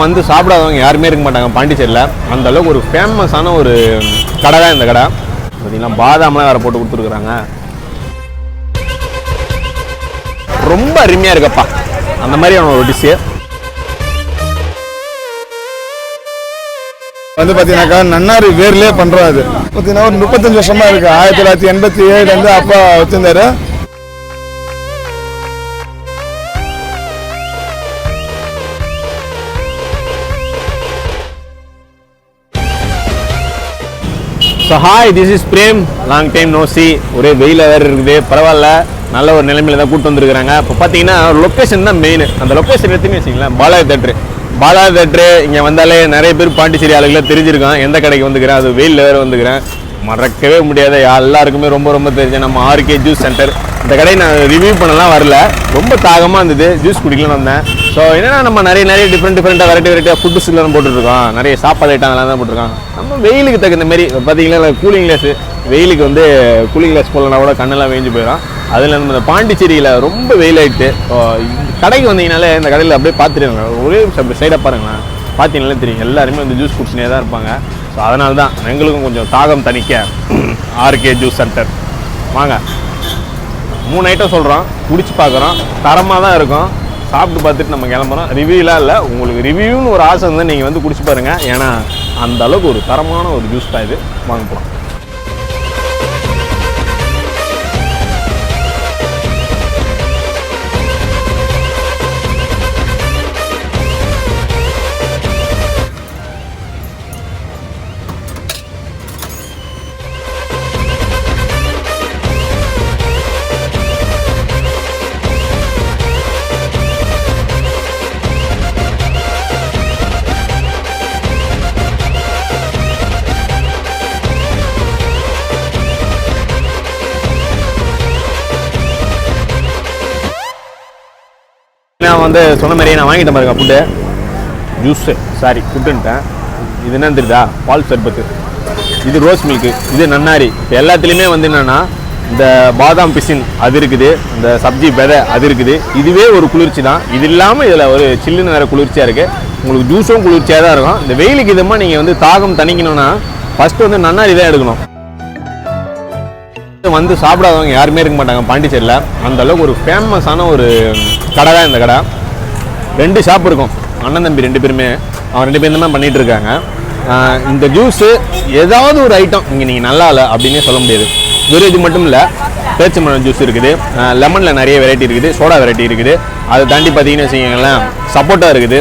வந்து சாப்பிடாதவங்க யாருமே இருக்க மாட்டாங்க பாண்டிச்சேரியில். அந்த அளவுக்கு ஒரு ஃபேமஸான ஒரு கடை தான் இந்த கடை. பார்த்தீங்கன்னா பாதாம்லாம் வேறு போட்டு கொடுத்துருக்குறாங்க. ரொம்ப அருமையாக இருக்கப்பா அந்த மாதிரியான ஒரு டிஷ்ஷு. வந்து பார்த்தீங்கன்னாக்கா நன்னாரி வேர்லேயே பண்ணுறோம். அது பார்த்தீங்கன்னா ஒரு 35 வருஷமாக இருக்குது. 1987 அப்பா வச்சுருந்தாரு. So hi, this is Prem. Long time no see. ஒரே வெயில் வேறு இருக்குது, பரவாயில்ல, நல்ல ஒரு நிலைமையில தான் கூப்பிட்டு வந்துருக்குறாங்க. இப்போ பார்த்தீங்கன்னா லொக்கேஷன் தான் மெயின். அந்த லொக்கேஷன் எடுத்துன்னு வச்சிங்களேன், பாலாஜி தேட்ரு. இங்கே வந்தாலே நிறைய பேர் பாண்டிச்சேரி ஆளுகளாக தெரிஞ்சிருக்கான் எந்த கடைக்கு வந்துக்கிறேன். அது வெயிலில் வேறு வந்துக்கிறேன், மறக்கவே முடியாது. எல்லாருக்குமே ரொம்ப ரொம்ப தெரிஞ்ச நம்ம ஆர்கே ஜூஸ் சென்டர். இந்த கடையை நான் ரிவ்யூ பண்ணலாம் வரல, ரொம்ப தாகமாக இருந்தது, ஜூஸ் குடிக்கலாம்னு வந்தேன். ஸோ என்னென்னா நம்ம நிறைய டிஃப்ரெண்ட்டாக வெரைட்டியாக ஃபுட்டுஸ்லாம் போட்டுருக்கோம். நிறைய சாப்பாடு ஐட்டம் அதெல்லாம் தான் போட்டிருக்கோம். நம்ம வெயிலுக்கு தகுந்த மாதிரி பார்த்தீங்கன்னா கூலிங் கிளாஸு, வெயிலுக்கு வந்து கூலிங் கிளாஸ் போடலனா கூட கண்ணெல்லாம் வேஞ்சு போயிடும். அதில் நம்ம இந்த பாண்டிச்சேரியில் ரொம்ப வெயில் ஆகிட்டு கடைக்கு வந்தீங்கனாலே இந்த கடையில் அப்படியே பார்த்துருவாங்க. ஒரே சைடாக பாருங்களேன், பார்த்தீங்கன்னாலே தெரியும் எல்லாருமே வந்து ஜூஸ் குடிச்சுனே தான் இருப்பாங்க. ஸோ அதனால தான் எங்களுக்கும் கொஞ்சம் தாகம் தணிக்க ஆர்கே ஜூஸ் சென்டர் வாங்க. 3 ஐட்டம் சொல்கிறோம், குடிச்சு பார்க்குறோம், தரமாக தான் இருக்கும். சாப்பிட்டு பார்த்துட்டு நம்ம கிளம்புறோம். ரிவ்யூலாம் இல்லை, உங்களுக்கு ரிவ்யூன்னு ஒரு ஆசை இருந்தால் நீங்கள் வந்து குடிச்சு பாருங்கள். ஏன்னா அந்த அளவுக்கு ஒரு தரமான ஒரு ஜூஸ் தான் இது. வாங்க போகலாம். நான் வந்து சொன்ன மாதிரியே நான் வாங்கிட்டேன் பாருங்க ஃபுட்டு, ஜூஸு, சாரி ஃபுட்டுன்ட்டேன். இது என்னன்னு தெரியுதா? பால் சர்பத்து, இது ரோஸ் மில்க்கு, இது நன்னாரி. இப்போ எல்லாத்துலேயுமே வந்து என்னென்னா இந்த பாதாம் பிசின் அது இருக்குது, இந்த சப்ஜி விதை அது இருக்குது. இதுவே ஒரு குளிர்ச்சி தான். இது இல்லாமல் இதில் ஒரு சில்லுன்னு வேறு குளிர்ச்சியாக இருக்குது. உங்களுக்கு ஜூஸும் குளிர்ச்சியாக தான் இருக்கும். இந்த வெயிலுக்கு இதமாக நீங்கள் வந்து தாகம் தணிக்கணும்னா ஃபஸ்ட்டு வந்து நன்னாரி தான் எடுக்கணும். வந்து சாப்பிடாதவங்க யாருமே இருக்க மாட்டாங்க பாண்டிச்சேரியில். அந்த அளவுக்கு ஒரு ஃபேமஸான ஒரு கடை தான் இந்த கடை. 2 ஷாப் இருக்கும், அண்ணன் தம்பி 2 பேருமே. அவன் 2 பேரும் தான் பண்ணிகிட்டு இருக்காங்க. இந்த ஜூஸு ஏதாவது ஒரு ஐட்டம் இங்கே நீங்கள் நல்லா இல்லை அப்படின்னே சொல்ல முடியாது. வெறும் இது மட்டும் இல்லை, பேரிச்சம்பழம் ஜூஸ் இருக்குது, லெமனில் நிறைய வெரைட்டி இருக்குது, சோடா வெரைட்டி இருக்குது. அதை தாண்டி பார்த்தீங்கன்னு வச்சுக்கோங்களேன், சப்போட்டா இருக்குது.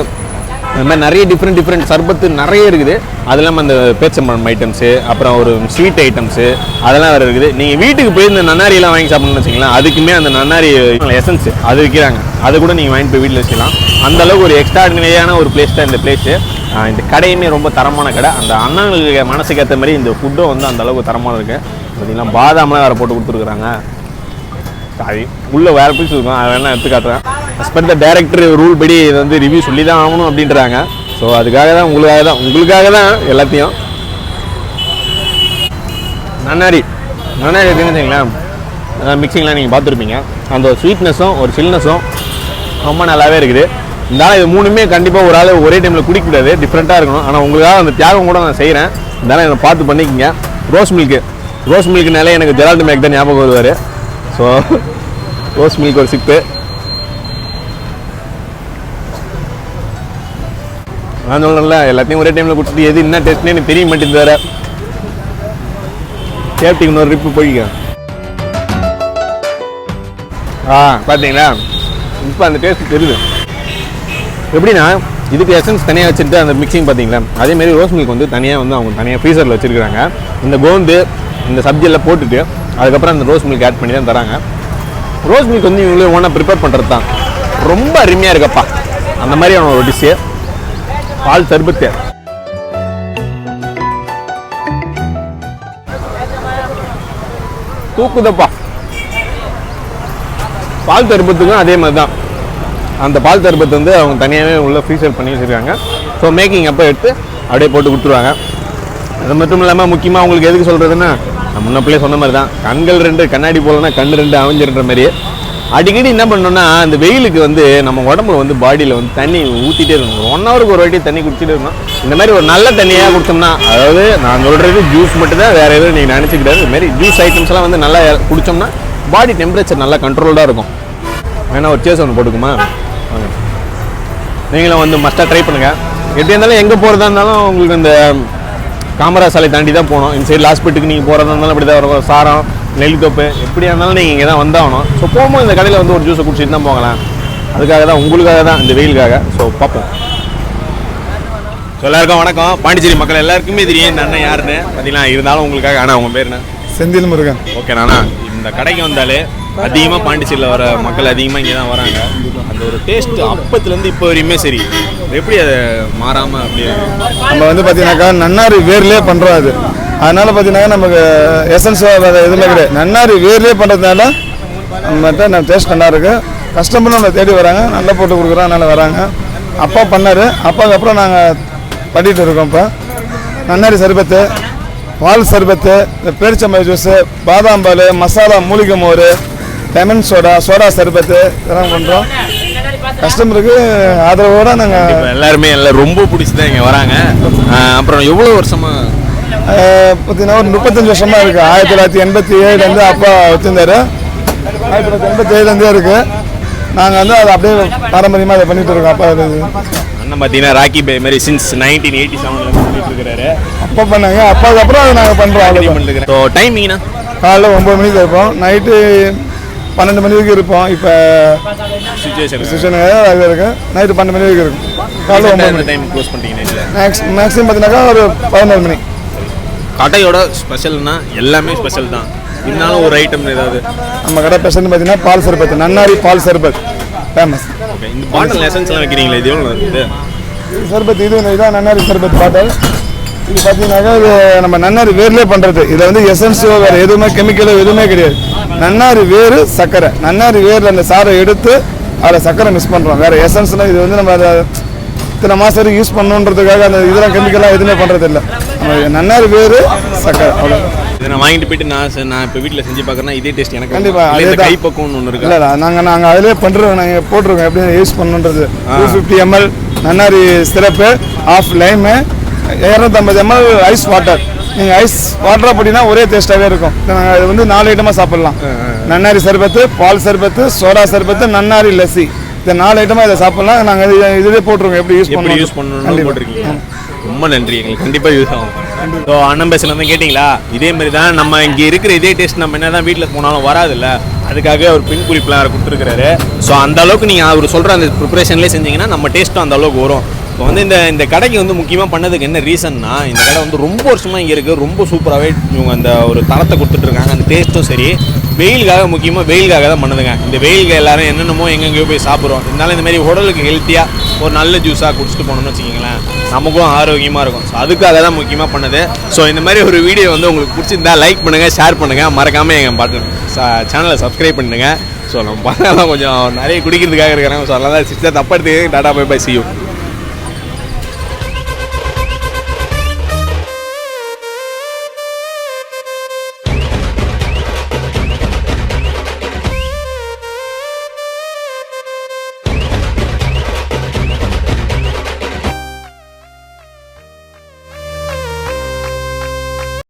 அது மாதிரி நிறைய டிஃப்ரெண்ட் சர்பத்து நிறைய இருக்குது. அது இல்லாமல் அந்த பேரிச்சம்பழம் ஐட்டம்ஸு, அப்புறம் ஒரு ஸ்வீட் ஐட்டம்ஸு அதெல்லாம் வேறு இருக்குது. நீங்கள் வீட்டுக்கு போய் இந்த நன்னாரியெல்லாம் வாங்கி சாப்பிட்ணுன்னு வச்சிங்களேன், அதுக்குமே அந்த நன்னாரி எசன்ஸு அது விற்கிறாங்க. அது கூட நீங்கள் வாங்கிட்டு போய் வீட்டில் வச்சுக்கலாம். அந்தளவுக்கு ஒரு எக்ஸ்ட்ராடினரியான ஒரு பிளேஸ் தான் இந்த பிளேஸு. இந்த கடையுமே ரொம்ப தரமான கடை. அந்த அண்ணனுக்கு மனசுக்கு ஏற்ற மாதிரி இந்த ஃபுட்டும் வந்து அந்தளவுக்கு தரமாக இருக்குது. பார்த்தீங்கன்னா பாதாம்லாம் வேறு போட்டு கொடுத்துருக்குறாங்க. சாரி, உள்ளே வேறு பீஸ் இருக்கும், அதை வேணால் எடுத்து காட்டுறேன். அஸ்பெக்ட் த டைரக்டர் ரூல் படி இதை வந்து ரிவ்யூ சொல்லி தான் ஆகணும் அப்படின்றாங்க. ஸோ அதுக்காக தான் உங்களுக்காக தான் எல்லாத்தையும். நன்னாரி எடுத்துன்னு வச்சிங்களேன், மிக்சிங்லாம் நீங்கள் பார்த்துருப்பீங்க. அந்த ஒரு ஸ்வீட்னஸும் ஒரு சில்னஸும் ரொம்ப நல்லாவே இருக்குது. இருந்தாலும் இது 3மே கண்டிப்பாக ஒரு ஆள் ஒரே டைமில் குடிக்கக்கூடாது, டிஃப்ரெண்ட்டாக இருக்கணும். ஆனால் உங்களுக்காக அந்த தியாகம் கூட நான் செய்கிறேன். இருந்தாலும் என்னை பார்த்து பண்ணிக்கோங்க. ரோஸ் மில்க்குனாலே எனக்கு ஜெரால்டு மேக் தான் ஞாபகம் வருவார். ஸோ ரோஸ் மில்க் ஒரு சிப்பு. நான் சொல்கிறேன்ல, எல்லாத்தையும் ஒரே டைமில் குடிச்சிட்டு எது என்ன டேஸ்ட்னே எனக்கு தெரிய மாட்டேங்குது. வேறு சேஃப்டிக்கு இன்னொரு ரிப்பு போய்க்க. பார்த்தீங்களா, இப்போ அந்த டேஸ்ட் தெரியுது. எப்படின்னா இதுக்கு எசன்ஸ் தனியாக வச்சுட்டு அந்த மிக்சிங் பார்த்தீங்களா, அதேமாரி ரோஸ் மில்க் வந்து தனியாக வந்து அவங்க தனியாக ஃப்ரீசரில் வச்சுருக்காங்க. இந்த கோந்து இந்த சப்ஜியெல்லாம் போட்டுட்டு அதுக்கப்புறம் அந்த ரோஸ் மில்க் ஆட் பண்ணி தான் தராங்க. ரோஸ் மில்க் வந்து இவங்களே ஓனாக ப்ரிப்பேர் பண்ணுறது தான். ரொம்ப அருமையாக இருக்கப்பா அந்த மாதிரியான ஒரு டிஷ்ஷு. பால் சர்பத்து, தூக்குதப்பா. பால் சர்பத்துக்கும் அதே மாதிரி தான். அந்த பால் சர்பத்து வந்து அவங்க தனியாகவே உள்ள ஃப்ரீசர் பண்ணி வச்சுருக்காங்க. ஸோ மேக்கிங் அப்போ எடுத்து அப்படியே போட்டு கொடுத்துருவாங்க. அது மட்டும் இல்லாமல் முக்கியமாக உங்களுக்கு எதுக்கு சொல்கிறதுன்னா, நான் முன்னப்பிலே சொன்ன மாதிரி தான், கண்கள் 2 கண்ணாடி போலன்னா கண் 2 அமைஞ்சிருன்ற மாதிரி. அடிக்கடி என்ன பண்ணோம்னா இந்த வெயிலுக்கு வந்து நம்ம உடம்புல வந்து பாடியில் வந்து தண்ணி ஊற்றிட்டே இருக்கணும். 1 ஹவருக்கு ஒரு வாட்டி தண்ணி குடிச்சிட்டே இருக்கணும். இந்த மாதிரி ஒரு நல்ல தண்ணியாக குடிச்சோம்னா, அதாவது நான் சொல்கிறது ஜூஸ் மட்டும் தான், வேறு எதுவும் நீங்கள் நினச்சிக்கிட்டாரு. இந்த மாதிரி ஜூஸ் ஐட்டம்ஸ்லாம் வந்து நல்லா குடித்தோம்னா பாடி டெம்பரேச்சர் நல்லா கண்ட்ரோல்டாக இருக்கும். வேணா ஒரு சேஸ் ஒன்று போட்டுக்குமா? வாங்க, நீங்களும் வந்து மஸ்ட்டாக ட்ரை பண்ணுங்கள். எப்படி இருந்தாலும் எங்கே போகிறதா இருந்தாலும் உங்களுக்கு இந்த காமராஜ் சாலை தாண்டி தான் போகணும். இந்த சைடு லாஸ்பெட்டுக்கு நீங்கள் போகிறதா இருந்தாலும் அப்படி தான் இருக்கும். சாரம், நெல்லித்தோப்பு, எப்படியா இருந்தாலும் நீங்கள் இங்கே தான் வந்தாகணும். ஸோ போகும்போது இந்த கடையில் வந்து ஒரு ஜூஸை குடிச்சிட்டு தான் போகலாம். அதுக்காக தான், உங்களுக்காக தான், இந்த வெயிலுக்காக. ஸோ பார்ப்போம். ஸோ எல்லாருக்கும் வணக்கம். பாண்டிச்சேரி மக்கள் எல்லாருக்குமே தெரியும் இந்த அண்ணன் யாருன்னு பார்த்தீங்கன்னா. இருந்தாலும் உங்களுக்காக. ஆனால் உங்கள் பேர் என்ன? செந்தில் முருகன். ஓகே நானா, இந்த கடைக்கு வந்தாலே அதிகமாக பாண்டிச்சேரியில் வர மக்கள் அதிகமாக இங்கே தான் வராங்க. அந்த ஒரு டேஸ்ட் அப்பத்துலேருந்து இப்போ வரையுமே சரி, எப்படி அதை மாறாமல் அப்படியே நம்ம வந்து பார்த்தீங்கன்னாக்கா நன்னாரி வேர்லேயே பண்ணுறோம் அது. அதனால் பார்த்தீங்கன்னாக்கா நமக்கு எசன்ஸ் எதுவுமே கிடையாது. நன்னாரி வேர்லேயே பண்ணுறதுனால நம்மகிட்ட நம்ம டேஸ்ட் நல்லா இருக்குது. கஸ்டமரும் நம்ம தேடி வராங்க, நல்லா போட்டு கொடுக்குறோம், அதனால் வராங்க. அப்பா பண்ணார், அப்பாவுக்கு அப்புறம் நாங்கள் பண்ணிகிட்டு இருக்கோம். இப்போ நன்னாரி சர்பத்து, பால் சர்பத்து, இந்த பேரிச்சம்பழம் ஜூஸு, பாதாம் பால், மசாலா மூலிகை மோர், லெமன் சோடா, சோடா சர்பத்து இதெல்லாம் பண்ணுறோம். கஸ்டமருக்கு ஆதரவோடு நாங்கள் எல்லாருமே எல்லாம் ரொம்ப பிடிச்சி தான் இங்கே வராங்க. அப்புறம் எவ்வளோ வருஷமாக பார்த்தீங்கன்னா ஒரு 35 வருஷமாக இருக்குது. 1987 அப்பா வச்சுருந்தாரு. 1987 இருக்குது. நாங்கள் வந்து அதை அப்படியே பாரம்பரியமாக அதை பண்ணிகிட்டு இருக்கோம். அப்பா அண்ணன் பார்த்தீங்கன்னா ராக்கி பை மாதிரி சின்ஸ் 1987 பண்ணிட்டு இருக்கிறாரு. அப்பா பண்ணாங்க, அப்பாவுக்கு அப்புறம் அதை நாங்கள் பண்ணுறோம். ஸோ டைமிங்னா காலைல 9 மணிக்கு இருப்போம், நைட்டு 12 மணி வரைக்கும் இருப்போம். இப்போ சுச்சுவேஷன் அது இருக்குது. நைட்டு 12 மணி வரைக்கும் இருக்கும். காலைல 9 மணி டைம் க்ளோஸ் பண்ணிட்டீங்கன்னா மேக்ஸிமம் பார்த்தீங்கன்னாக்கா ஒரு 11 மணி. கடையோட ஸ்பெஷல்னா எல்லாமே ஸ்பெஷல் தான். இருந்தாலும் ஒரு ஐட்டம் ஏதாவது நம்ம கடை ஸ்பெஷல்னு பார்த்தீங்கன்னா பால் சர்பத், நன்னாரி பால் சர்பத் ஃபேமஸ். ஓகே, இந்த பாட்டில் எசன்ஸ்லாம் வைக்கிறீங்களா? இது எவ்வளோ இருக்குது சர்பத்? இதுதான் நன்னாரி சர்பத் பாட்டில். இது பார்த்தீங்கன்னாக்கா இது நம்ம நன்னாரி வேர்லேயே பண்ணுறது. இதில் வந்து எசன்ஸோ வேறு எதுவுமே கெமிக்கலோ எதுவுமே கிடையாது. நன்னாரி வேறு சர்க்கரை, நன்னாரி வேரில் அந்த சாரை எடுத்து அதில் சர்க்கரை மிக்ஸ் பண்ணுறோம். வேறு எசன்ஸ்லாம் இது வந்து நம்ம அதை இத்தனை மாதம் வரைக்கும் யூஸ் பண்ணணுன்றதுக்காக அந்த இதெல்லாம் கெமிக்கலாக எதுவுமே பண்ணுறது இல்லை. நம்ம நன்னாரி வேறு சர்க்கரை அவ்வளோ. இதை நான் வாங்கிட்டு போயிட்டு நான் இப்போ வீட்டில் செஞ்சு பார்க்குறேன்னா இதே டேஸ்ட் எனக்கு கண்டிப்பாக அதே கை பக்குவம்னு ஒன்று இருக்கு. இல்லை நாங்கள் அதிலே பண்ணுறோம். நாங்கள் போட்டிருக்கோம் எப்படி யூஸ் பண்ணணுன்றது. 250 ml நன்னாரி syrup, half lime, 250 ml ice water. நீங்கள் ஐஸ் வாட்டராக போட்டிங்கன்னா ஒரே டேஸ்ட்டாகவே இருக்கும். நாங்கள் அது வந்து 4 ஐட்டமாக சாப்பிட்லாம். நன்னாரி சர்பத்து, பால் சர்பத்து, சோடா சர்பத்து, நன்னாரி லஸ்ஸி, இந்த 4 ஐட்டமாக இதை சாப்பிட்லாம். நாங்கள் இதுவே போட்டிருக்கோம் எப்படி யூஸ் பண்ணணும்னு போட்டிருக்கீங்க. ரொம்ப நன்றி, எங்களுக்கு கண்டிப்பாக யூஸ் ஆகும். ஸோ அண்ணன் பேசல வந்து கேட்டிங்களா? இதே மாதிரி தான் நம்ம இங்கே இருக்கிற இதே டேஸ்ட் நம்ம என்ன தான் வீட்டில் போனாலும் வராதில்ல. அதுக்காக ஒரு பின் குறிப்பெலாம் அவர் கொடுத்துருக்காரு. ஸோ அந்த அளவுக்கு நீங்கள் அவர் சொல்கிற அந்த ப்ரிப்பரேஷன்லேயே செஞ்சீங்கன்னா நம்ம டேஸ்ட்டும் அந்த அளவுக்கு வரும். இப்போ வந்து இந்த கடைக்கு வந்து முக்கியமாக பண்ணதுக்கு என்ன ரீசன்னா, இந்த கடை வந்து ரொம்ப வருஷமாக இங்கே இருக்குது. ரொம்ப சூப்பராகவே இவங்க அந்த ஒரு தரத்தை கொடுத்துட்ருக்காங்க. அந்த டேஸ்ட்டும் சரி, வெயிலுக்காக, முக்கியமாக வெயிலுக்காக தான் பண்ணுதுங்க. இந்த வெயிலுக்கு எல்லாரும் என்னென்னமோ எங்கெங்கேயோ போய் சாப்பிட்றோம். இருந்தாலும் இந்த மாதிரி உடலுக்கு ஹெல்த்தியாக ஒரு நல்ல ஜூஸாக குடிச்சிட்டு போனோம்னு வச்சுக்கிங்களேன், நமக்கும் ஆரோக்கியமாக இருக்கும். ஸோ அதுக்காக தான் முக்கியமாக பண்ணது. ஸோ இந்த மாதிரி ஒரு வீடியோ வந்து உங்களுக்கு பிடிச்சிருந்தா லைக் பண்ணுங்கள், ஷேர் பண்ணுங்கள், மறக்காமல் எங்கள் சேனலை சப்ஸ்கிரைப் பண்ணுங்கள். ஸோ நம்ம பசங்களாம் கொஞ்சம் நிறைய குடிக்கிறதுக்காக இருக்கிறாங்க. ஸோ அதெல்லாம் சிஸ்டர் தப்பா எடுத்துக்க. Tata bye bye, see you.